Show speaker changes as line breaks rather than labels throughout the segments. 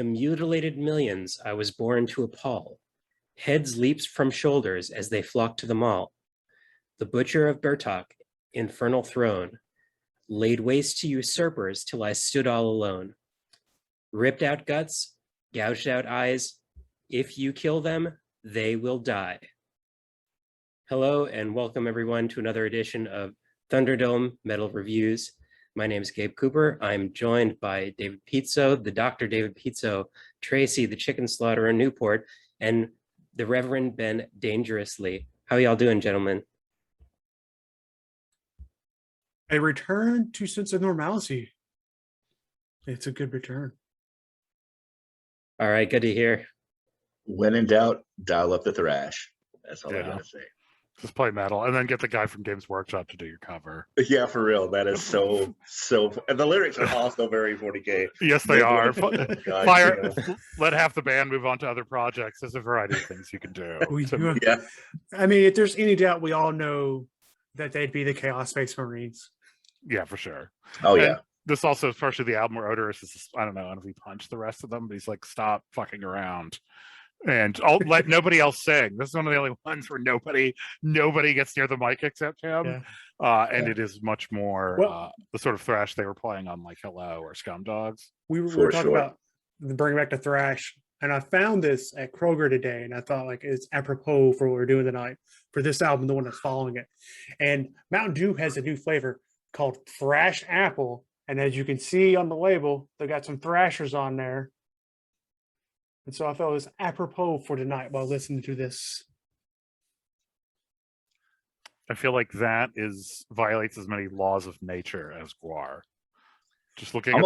the mutilated millions I was born to appall. Heads leaps from shoulders as they flock to the mall. The butcher of Bertok, infernal throne, laid waste to usurpers till I stood all alone. Ripped out guts, gouged out eyes. If you kill them, they will die. Hello and welcome everyone to another edition of Thunderdome Metal Reviews. My name is Gabe Cooper. I'm joined by David Pizzo, the Dr. David Pizzo, Tracy, the Chicken Slaughterer Newport, and the Reverend Ben Dangerously. How y'all doing, gentlemen?
A return to sense of normalcy. It's a good return.
All right, good to hear.
When in doubt, dial up the thrash. That's all I gotta say.
Just play metal and then get the guy from Games Workshop to do your cover.
Yeah, for real. That is so and the lyrics are also very 40K.
Yes, they are.
God,
let half the band move on to other projects. There's a variety of things you can do.
Yeah.
I mean, if there's any doubt, we all know that they'd be the Chaos Space Marines.
Yeah, for sure.
Oh, yeah.
And this also is partially the album where Odorous is, I don't know if he punched the rest of them, but he's like, stop fucking around. And I'll let nobody else sing. This is one of the only ones where nobody gets near the mic except him. Yeah. And it is much more the sort of thrash they were playing on like Hello or Scum Dogs.
We were talking about bringing back the thrash, and I found this at Kroger today, and I thought like it's apropos for what we're doing tonight for this album, the one that's following it. And Mountain Dew has a new flavor called Thrash Apple, and as you can see on the label, they got some thrashers on there. And so I felt it was apropos for tonight while listening to this.
I feel like that violates as many laws of nature as Gwar. Just looking at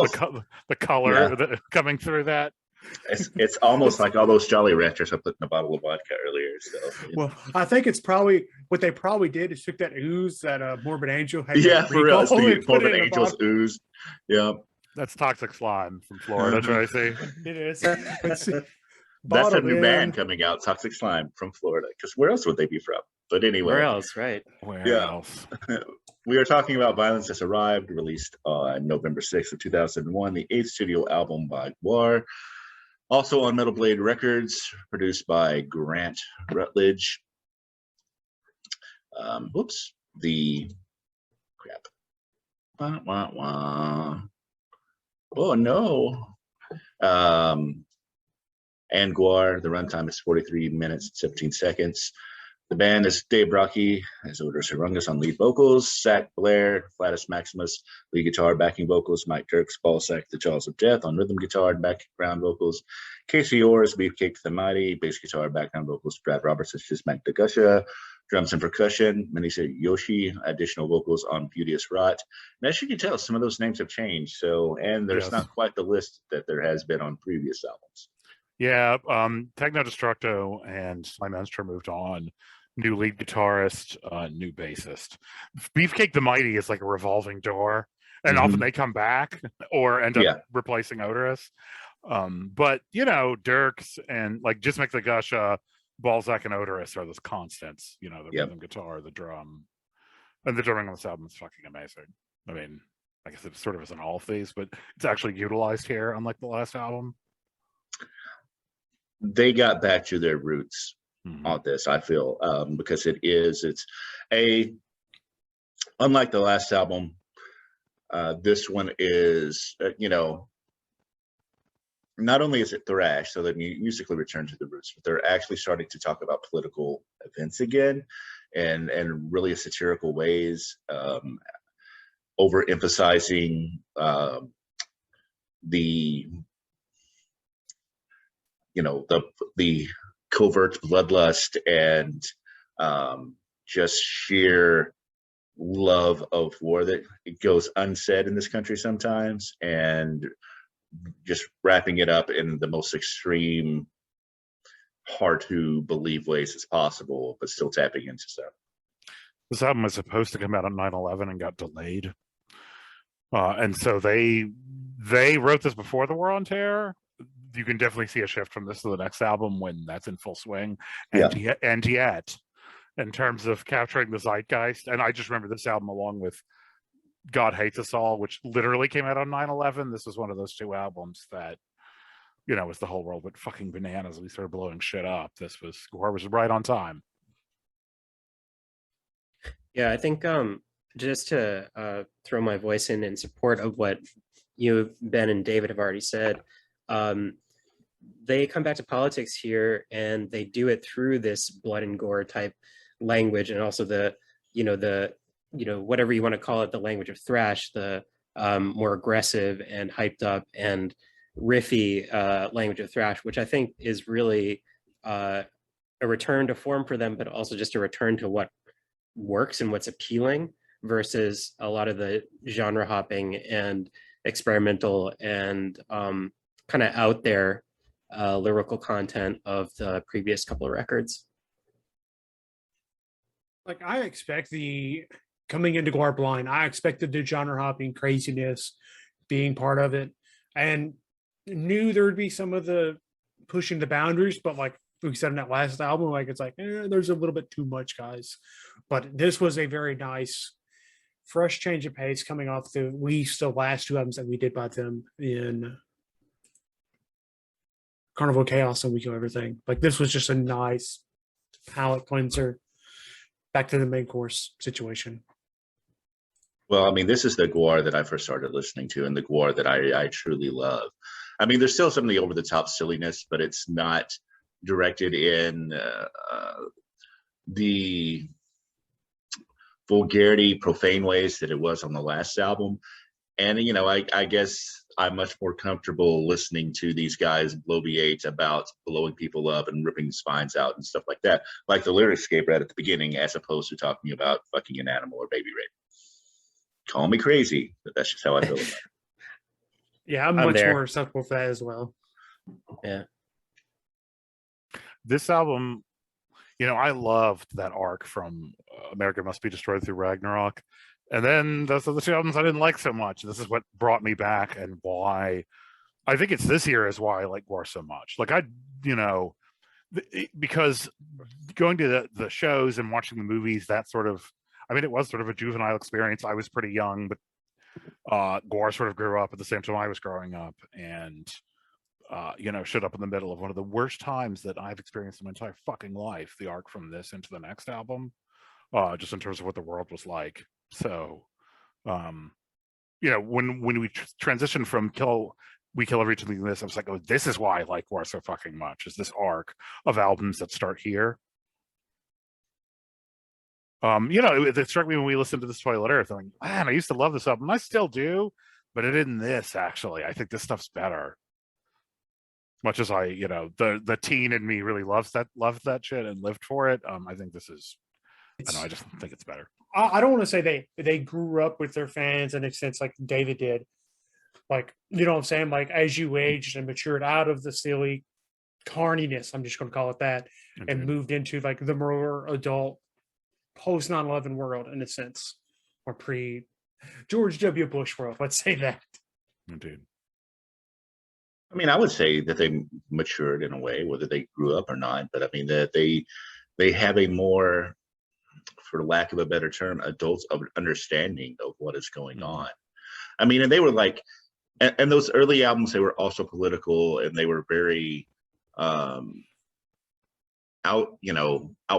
the color coming through that.
It's almost like all those Jolly Ranchers I put in a bottle of vodka earlier. So,
well, I think it's probably what they probably did is took that ooze that Morbid Angel had.
Yeah, for real. It's the Morbid Angel's ooze. Yeah.
That's Toxic Slime from Florida, Tracy.
It is.
That's a new band coming out, Toxic Slime from Florida. Because where else would they be from? But anyway.
Where else, right?
Where else?
We are talking about Violence Has Arrived, released on November 6th of 2001, the 8th studio album by Gwar. Also on Metal Blade Records, produced by Grant Rutledge. Wah, wah, wah. Oh, no. And Gwar, the runtime is 43 minutes and 17 seconds. The band is Dave Brocky as Odorous Horungus on lead vocals, Zach Blair, Flatus Maximus, lead guitar, backing vocals, Mike Dirks, Ballsack, The Jaws of Death on rhythm guitar and background vocals, Casey Orrs, Beefcake the Mighty, bass guitar, background vocals, Brad Roberts, just Mac DeGusha, drums and percussion, Manisa Yoshi, additional vocals on Beauteous Rot. And as you can tell, some of those names have changed. And there's not quite the list that there has been on previous albums.
Yeah, Techno Destructo and Slime Enstra moved on. New lead guitarist, new bassist. Beefcake the Mighty is like a revolving door, and often they come back or end up replacing Odorous. But Dirks and like Just Make the Gusha, Balzac and Odorous are those constants. The rhythm guitar, the drum, and the drumming on this album is fucking amazing. I mean, I guess it sort of isn't all of these, but it's actually utilized here, unlike the last album.
They got back to their roots on this, I feel, because it's unlike the last album, this one is, not only is it thrash, so they musically return to the roots, but they're actually starting to talk about political events again, and really satirical ways, overemphasizing the covert bloodlust and just sheer love of war that it goes unsaid in this country sometimes, and just wrapping it up in the most extreme, hard to believe ways as possible, but still tapping into stuff.
This album was supposed to come out on 9/11 and got delayed, and so they wrote this before the War on Terror. You can definitely see a shift from this to the next album when that's in full swing. And yet, in terms of capturing the zeitgeist, and I just remember this album along with God Hates Us All, which literally came out on 9/11. This was one of those two albums that as the whole world went fucking bananas, we started blowing shit up. Gwar was right on time.
Yeah, I think just to throw my voice in support of what you, Ben, and David have already said, they come back to politics here, and they do it through this blood and gore type language, and also the whatever you want to call it, the language of thrash, the more aggressive and hyped up and riffy language of thrash, which I think is really a return to form for them, but also just a return to what works and what's appealing versus a lot of the genre hopping and experimental and kind of out there lyrical content of the previous couple of records.
Like, I expect coming into Gwar blind, I expected the genre hopping craziness being part of it, and knew there would be some of the pushing the boundaries, but like we said in that last album, like it's like there's a little bit too much, guys. But this was a very nice, fresh change of pace coming off the last two albums that we did by them in Carnival Chaos and We Kill Everything. Like, this was just a nice palate cleanser back to the main course situation.
Well, I mean, this is the Gwar that I first started listening to, and the Gwar that I truly love. I mean, there's still some of the over-the-top silliness, but it's not directed in the vulgarity, profane ways that it was on the last album. And, I guess I'm much more comfortable listening to these guys bloviate about blowing people up and ripping spines out and stuff like that, like the lyrics gave right at the beginning, as opposed to talking about fucking an animal or baby rape. Call me crazy, but that's just how I feel about it.
Yeah, I'm much more acceptable for that as well.
Yeah.
This album, I loved that arc from America Must Be Destroyed through Ragnarok. And then those other two albums I didn't like so much. This is what brought me back, and why I think it's this year is why I like Gwar so much. Like, because going to the shows and watching the movies, that sort of, it was sort of a juvenile experience. I was pretty young, but Gwar sort of grew up at the same time I was growing up, and showed up in the middle of one of the worst times that I've experienced in my entire fucking life. The arc from this into the next album, just in terms of what the world was like. So, when we transitioned from We Kill Everything to this, I was like, oh, this is why I like Gwar so fucking much, is this arc of albums that start here. It struck me when we listened to This Toilet Earth. I'm like, man, I used to love this album. I still do, but it isn't this, actually. I think this stuff's better. Much as the teen in me really loved that shit and lived for it. I think this is, I just think it's better.
I don't want to say they grew up with their fans in a sense like David did. Like, you know what I'm saying? Like, as you aged and matured out of the silly carniness, I'm just going to call it that, and moved into like the more adult post 9/11 world in a sense, or pre George W. Bush world. Let's say that.
Indeed.
I would say that they matured in a way, whether they grew up or not. But that they have a more, for lack of a better term, adult understanding of what is going on. And they were like, and those early albums, they were also political, and they were very out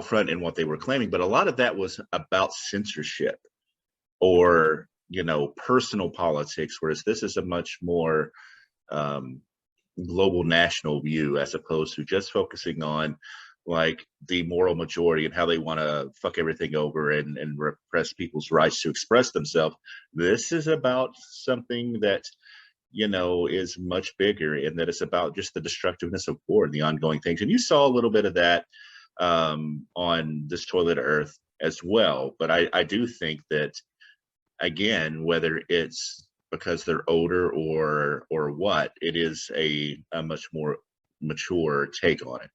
front in what they were claiming. But a lot of that was about censorship or personal politics, whereas this is a much more global national view, as opposed to just focusing on like the moral majority and how they want to fuck everything over and repress people's rights to express themselves. This is about something that is much bigger, and that it's about just the destructiveness of war and the ongoing things. And you saw a little bit of that on This Toilet Earth as well. But I do think that, again, whether it's because they're older or what, it is a much more mature take on it,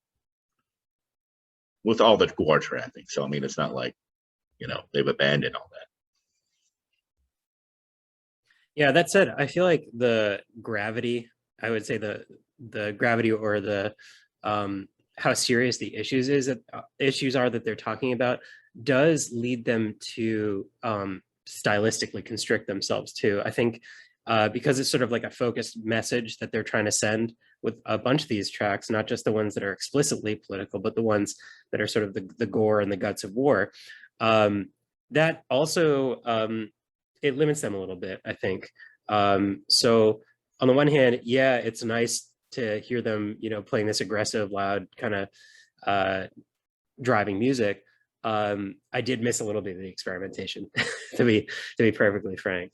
with all the Gwar tracking. So it's not like they've abandoned all that.
Yeah, that said, I feel like the gravity, I would say the gravity or the how serious the issues are that they're talking about does lead them to stylistically constrict themselves too. I think because it's sort of like a focused message that they're trying to send with a bunch of these tracks, not just the ones that are explicitly political, but the ones that are sort of the gore and the guts of war. That also it limits them a little bit, I think. So on the one hand, yeah, it's nice to hear them, playing this aggressive, loud kind of driving music. I did miss a little bit of the experimentation, to be perfectly frank.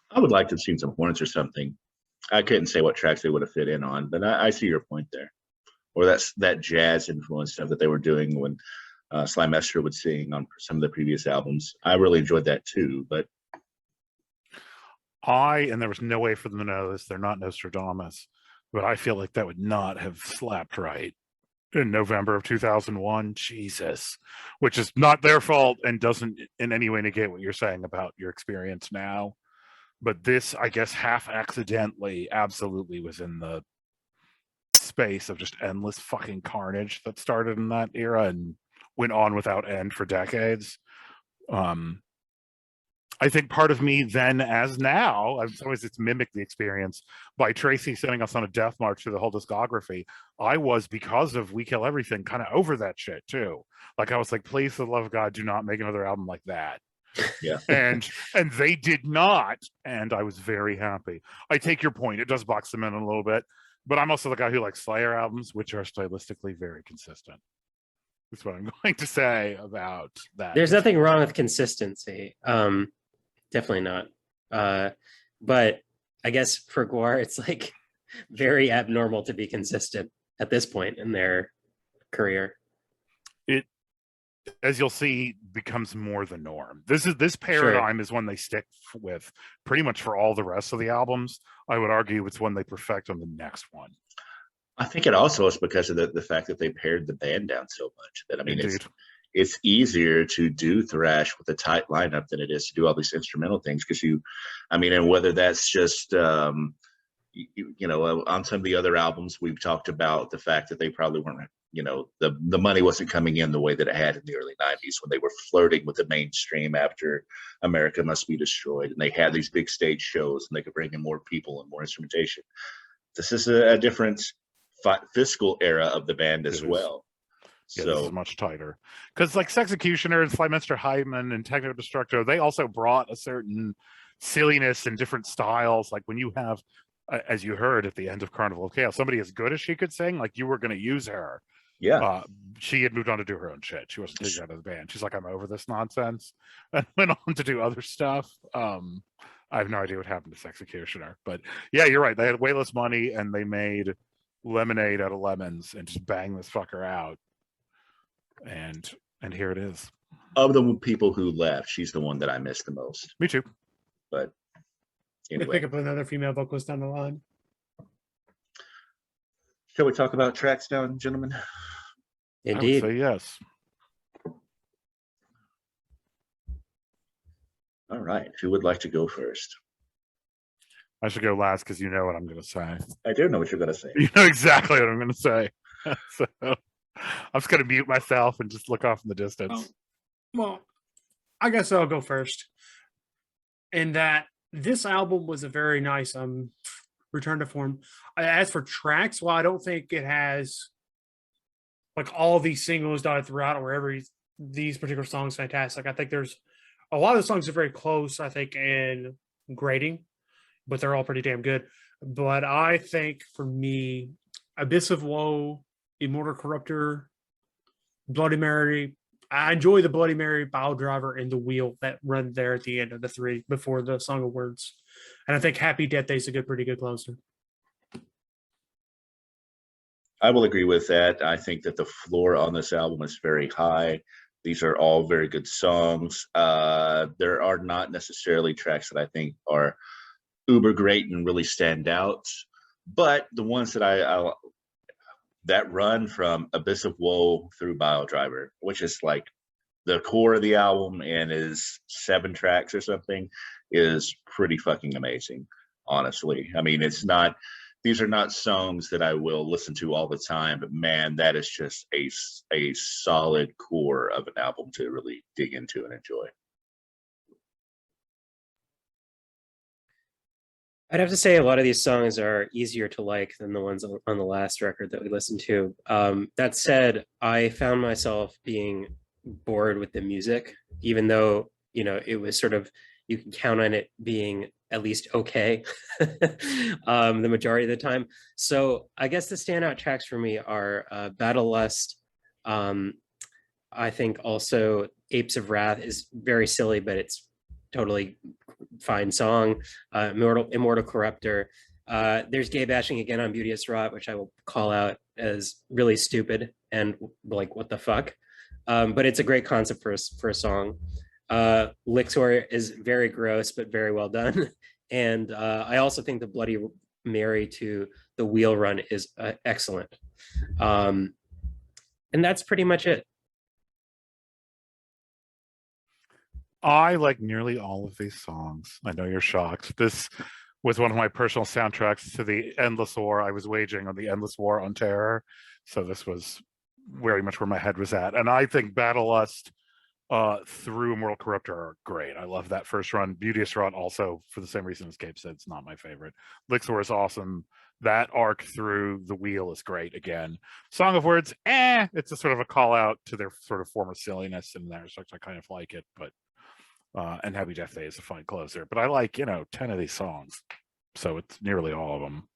I would like to have seen some horns or something. I couldn't say what tracks they would have fit in on, but I see your point there. Or that jazz influence stuff that they were doing when Slimester would sing on some of the previous albums. I really enjoyed that too, but
and there was no way for them to know this, they're not Nostradamus, but I feel like that would not have slapped right in November of 2001. Jesus, which is not their fault and doesn't in any way negate what you're saying about your experience now. But this, I guess, half accidentally absolutely was in the space of just endless fucking carnage that started in that era and went on without end for decades. I think part of me then, as now, I've always it's mimicked the experience by Tracy sending us on a death march through the whole discography. I was, because of We Kill Everything, kind of over that shit too. Like I was like, please, for the love of God, do not make another album like that.
yeah.
and they did not, and I was very happy. I take your point; it does box them in a little bit, but I'm also the guy who likes Slayer albums, which are stylistically very consistent. That's what I'm going to say about that.
There's nothing wrong with consistency. Definitely not. But I guess for Gwar, it's like very abnormal to be consistent at this point in their career.
It, as you'll see, becomes more the norm. This paradigm is one they stick with pretty much for all the rest of the albums. I would argue it's one they perfect on the next one.
I think it also is because of the fact that they pared the band down so much that, I mean,
Indeed.
it's easier to do thrash with a tight lineup than it is to do all these instrumental things, because and whether that's just on some of the other albums we've talked about the fact that they probably weren't, the money wasn't coming in the way that it had in the early 90s when they were flirting with the mainstream after America Must Be Destroyed, and they had these big stage shows and they could bring in more people and more instrumentation. This is a different fiscal era of the band as well.
Yeah, so this is much tighter, because like Sexecutioner and Slymaster Hyman and Techno Destructo, they also brought a certain silliness and different styles. Like when you have, as you heard at the end of Carnival of Chaos, somebody as good as she could sing, like you were going to use her.
Yeah.
She had moved on to do her own shit. She wasn't taken out of the band. She's like, I'm over this nonsense, and went on to do other stuff. I have no idea what happened to Sexecutioner, but yeah, you're right. They had way less money and they made lemonade out of lemons and just bang this fucker out. And here it is.
Of the people who left, she's the one that I miss the most.
Me too.
But anyway,
pick up another female vocalist down the line.
Shall we talk about tracks now, gentlemen?
Indeed.
I would say yes.
All right. Who would like to go first?
I should go last because you know what I'm going to say.
I do know what you're going to say.
You know exactly what I'm going to say. So I'm just going to mute myself and just look off in the distance.
Well, I guess I'll go first. In that this album was a very nice return to form. As for tracks, well, I don't think it has like all these singles dotted throughout or these particular songs fantastic. I think there's a lot of the songs are very close, I think, in grading, but they're all pretty damn good. But I think for me, Abyss of Woe, Immortal Corruptor, Bloody Mary. I enjoy the Bloody Mary, Bow Driver, and the Wheel that run there at the end of the three before the Song of Words. And I think Happy Death Day is a pretty good closer.
I will agree with that. I think that the floor on this album is very high. These are all very good songs. There are not necessarily tracks that I think are uber great and really stand out, but the ones that that run from Abyss of Woe through Bio Driver, which is like the core of the album and is 7 tracks or something, is pretty fucking amazing, honestly. I mean, these are not songs that I will listen to all the time, but man, that is just a solid core of an album to really dig into and enjoy.
I'd have to say a lot of these songs are easier to like than the ones on the last record that we listened to. That said, I found myself being bored with the music, even though, you know, it was sort of, you can count on it being at least okay the majority of the time. So I guess the standout tracks for me are Battle Lust. Um, I think also Apes of Wrath is very silly, but it's totally fine song. Immortal Corruptor. There's gay bashing again on Beauteous Rot, which I will call out as really stupid and like what the fuck. But it's a great concept for a song. Lixor is very gross but very well done. And I also think the Bloody Mary to the Wheel Run is excellent. And that's pretty much it.
I like nearly all of these songs. I know you're shocked. This was one of my personal soundtracks to the endless war I was waging on the endless war on terror. So this was very much where my head was at. And I think Battle Lust through Immortal Corruptor are great. I love that first run. Beauteous Rot also, for the same reason as Gabe said, it's not my favorite. Lixor is awesome. That arc through the wheel is great again. Song of Words, it's a sort of a call out to their sort of former silliness in there, so I kind of like it, but and Happy Death Day is a fine closer. But I like, 10 of these songs. So it's nearly all of them.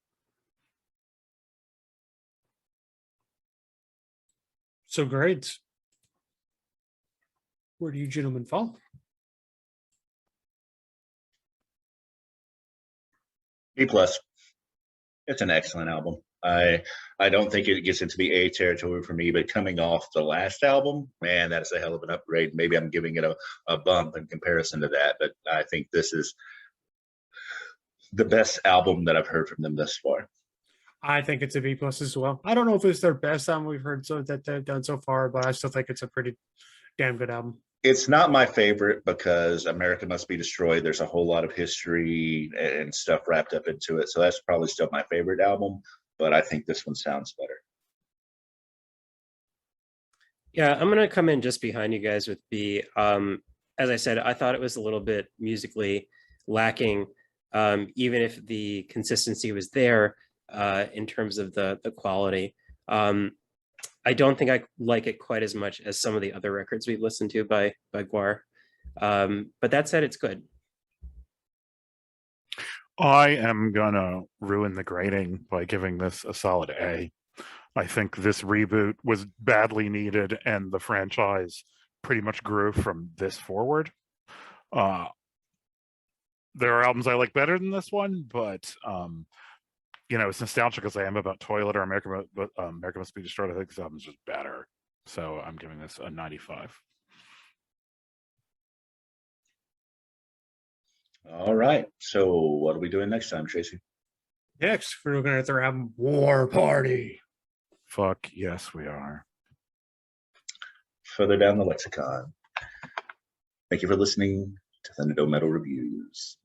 So great. Where do you gentlemen fall?
B plus. It's an excellent album. I don't think it gets into the A territory for me, but coming off the last album, man, that's a hell of an upgrade. Maybe I'm giving it a bump in comparison to that, but I think this is the best album that I've heard from them thus far.
I think it's a B plus as well. I don't know if it's their best album we've heard that they've done so far, but I still think it's a pretty damn good album.
It's not my favorite because America Must Be Destroyed. There's a whole lot of history and stuff wrapped up into it. So that's probably still my favorite album, but I think this one sounds better.
Yeah, I'm gonna come in just behind you guys with B. As I said, I thought it was a little bit musically lacking, even if the consistency was there in terms of the quality. I don't think I like it quite as much as some of the other records we've listened to by Gwar. But that said, it's good.
I am gonna ruin the grading by giving this a solid A. I think this reboot was badly needed, and the franchise pretty much grew from this forward. There are albums I like better than this one, but as nostalgic as I am about Toilet or America Must Be Destroyed, I think this album's just better. So I'm giving this a 95.
All right. So what are we doing next time, Tracy?
Next, we're looking at their album War Party.
Fuck yes, we are.
Further down the lexicon. Thank you for listening to Thunderdome Metal Reviews.